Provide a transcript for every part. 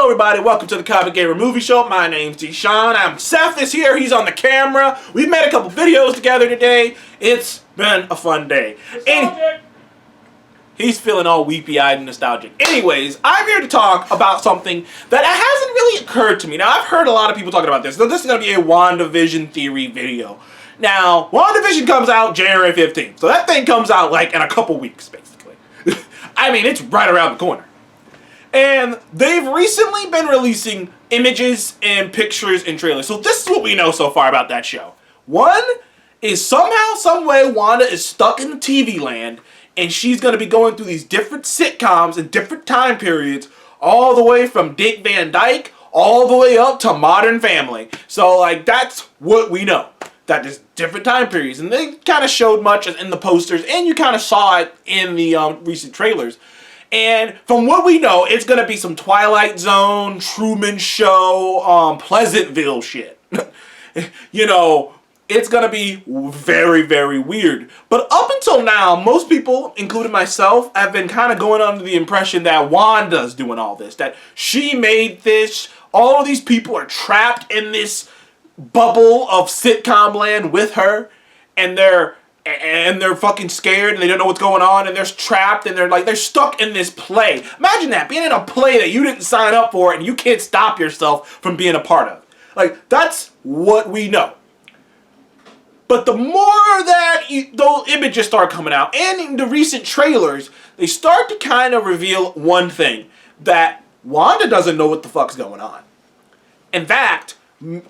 everybody, welcome to the Comic Gamer Movie Show. My name's Deshaun. I'm Seth is here, he's on the camera. We've made a couple videos together today. It's been a fun day. He's feeling all weepy-eyed and nostalgic. Anyways, I'm here to talk about something that hasn't really occurred to me. Now, I've heard a lot of people talking about this. So this is going to be a WandaVision theory video. Now, WandaVision comes out January 15th. So that thing comes out like in a couple weeks, basically. I mean, it's right around the corner. And they've recently been releasing images and pictures and trailers. So this is what we know so far about that show. One is somehow, some way, Wanda is stuck in TV land, and she's going to be going through these different sitcoms and different time periods, all the way from Dick Van Dyke, all the way up to Modern Family. So, like, that's what we know. That is different time periods. And they kind of showed much in the posters, and you kind of saw it in the recent trailers. And from what we know, it's going to be some Twilight Zone, Truman Show, Pleasantville shit. You know, it's going to be very, very weird. But up until now, most people, including myself, have been kind of going under the impression that Wanda's doing all this. That she made this. All of these people are trapped in this bubble of sitcom land with her. And they're fucking scared and they don't know what's going on and they're trapped and they're stuck in this play. Imagine that, being in a play that you didn't sign up for and you can't stop yourself from being a part of. Like, that's what we know. But the more that those images start coming out, and in the recent trailers, they start to kind of reveal one thing, that Wanda doesn't know what the fuck's going on. In fact,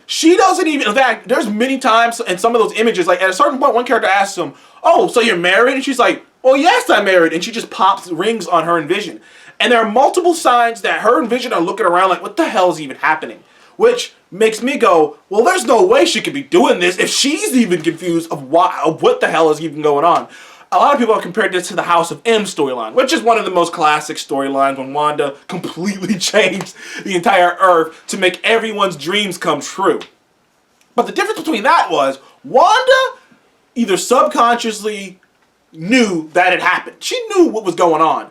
she doesn't even, in fact, there's many times in some of those images, like at a certain point, one character asks him, "Oh, so you're married?" And she's like, "Well, yes, I'm married." And she just pops rings on her and Vision. And there are multiple signs that her and Vision are looking around like, what the hell is even happening? Which makes me go, well, there's no way she could be doing this if she's even confused of what the hell is even going on. A lot of people have compared this to the House of M storyline, which is one of the most classic storylines when Wanda completely changed the entire Earth to make everyone's dreams come true. But the difference between that was, Wanda either subconsciously knew that it happened. She knew what was going on.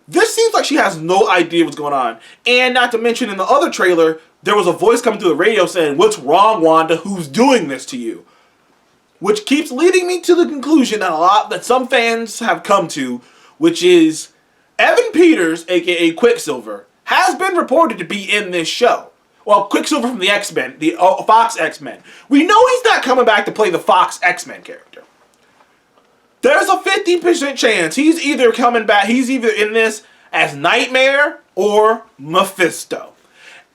This seems like she has no idea what's going on. And not to mention, in the other trailer, there was a voice coming through the radio saying, "What's wrong, Wanda? Who's doing this to you?" Which keeps leading me to the conclusion that some fans have come to, which is Evan Peters, aka Quicksilver, has been reported to be in this show. Well, Quicksilver from the X-Men, the Fox X-Men. We know he's not coming back to play the Fox X-Men character. There's a 50% chance he's either coming back, he's either in this as Nightmare or Mephisto.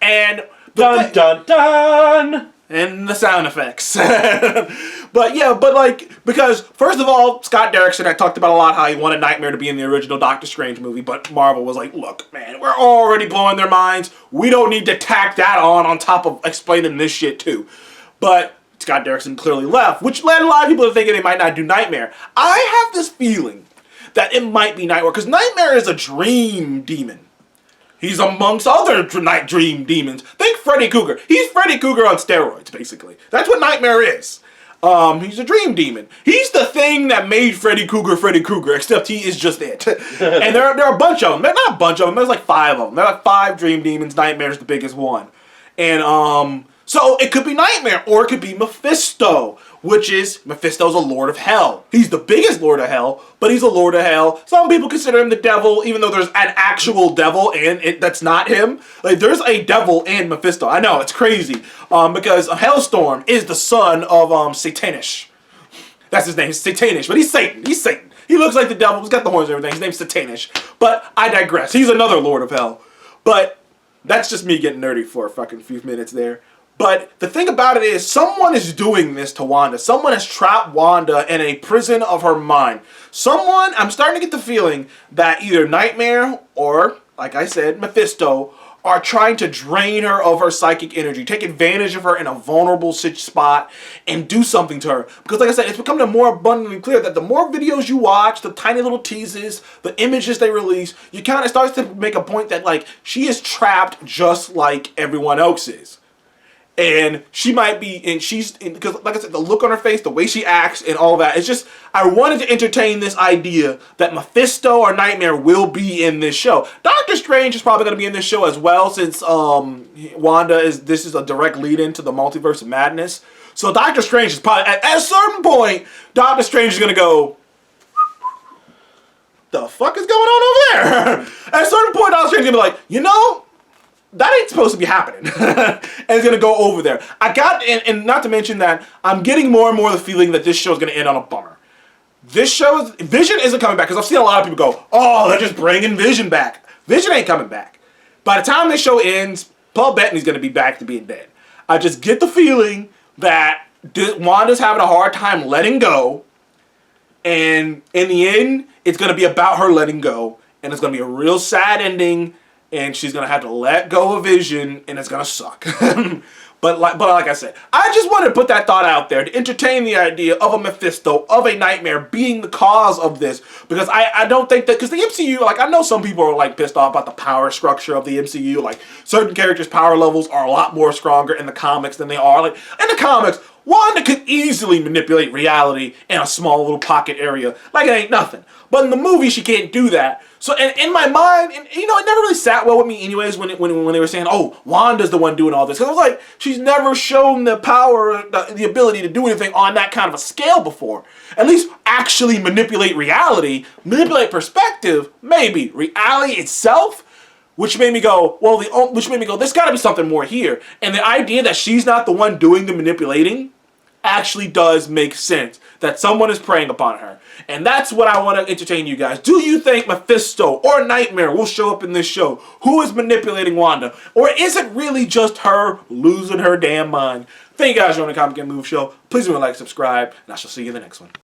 And dun dun dun! And the sound effects. But yeah, because first of all, Scott Derrickson, I talked about a lot how he wanted Nightmare to be in the original Doctor Strange movie, but Marvel was like, look, man, we're already blowing their minds. We don't need to tack that on top of explaining this shit too. But Scott Derrickson clearly left, which led a lot of people to thinking they might not do Nightmare. I have this feeling that it might be Nightmare, because Nightmare is a dream demon. He's amongst other night dream demons. Think Freddy Krueger. He's Freddy Krueger on steroids, basically. That's what Nightmare is. He's a dream demon. He's the thing that made Freddy Krueger, except he is just it. And there are a bunch of them. There's not a bunch of them. There's like 5 of them. There are like 5 dream demons. Nightmare's the biggest one. And so it could be Nightmare, or it could be Mephisto, which is, Mephisto's a Lord of Hell. He's the biggest Lord of Hell, but he's a Lord of Hell. Some people consider him the devil, even though there's an actual devil, and that's not him. Like, there's a devil and Mephisto. I know, it's crazy, because Hellstorm is the son of Satanish. That's his name, Satanish, but he's Satan. He's Satan. He looks like the devil. He's got the horns and everything. His name's Satanish. But I digress. He's another Lord of Hell. But that's just me getting nerdy for a fucking few minutes there. But the thing about it is, someone is doing this to Wanda. Someone has trapped Wanda in a prison of her mind. I'm starting to get the feeling that either Nightmare or, like I said, Mephisto are trying to drain her of her psychic energy, take advantage of her in a vulnerable spot, and do something to her. Because like I said, it's becoming more abundantly clear that the more videos you watch, the tiny little teases, the images they release, you kind of start to make a point that, like, she is trapped just like everyone else is. And she might be, and because like I said, the look on her face, the way she acts, and all that. It's just, I wanted to entertain this idea that Mephisto or Nightmare will be in this show. Doctor Strange is probably going to be in this show as well, since this is a direct lead into the Multiverse of Madness. So Doctor Strange is probably, at a certain point, Doctor Strange is going to go, the fuck is going on over there? At a certain point, Doctor Strange is going to be like, that ain't supposed to be happening. And it's going to go over there. And not to mention that I'm getting more and more the feeling that this show is going to end on a bummer. Vision isn't coming back, because I've seen a lot of people go, oh, they're just bringing Vision back. Vision ain't coming back. By the time this show ends, Paul Bettany's going to be back to being dead. I just get the feeling that Wanda's having a hard time letting go. And in the end, it's going to be about her letting go. And it's going to be a real sad ending. And she's going to have to let go of Vision, and it's going to suck. But like I said, I just wanted to put that thought out there to entertain the idea of a Mephisto, of a Nightmare being the cause of this. Because I don't think that, because the MCU, like, I know some people are like pissed off about the power structure of the MCU. Like, certain characters' power levels are a lot more stronger in the comics than they are. Like, in the comics, Wanda could easily manipulate reality in a small little pocket area. Like, it ain't nothing. But in the movie, she can't do that. So, and in my mind, and it never really sat well with me anyways when they were saying, oh, Wanda's the one doing all this. Because I was like, she's never shown the power, the ability to do anything on that kind of a scale before. At least actually manipulate reality, manipulate perspective, maybe. Reality itself, which made me go, there's got to be something more here. And the idea that she's not the one doing the manipulating actually does make sense. That someone is preying upon her. And that's what I want to entertain you guys. Do you think Mephisto or Nightmare will show up in this show? Who is manipulating Wanda? Or is it really just her losing her damn mind? Thank you guys for joining the Comic and Move Show. Please remember to like, subscribe, and I shall see you in the next one.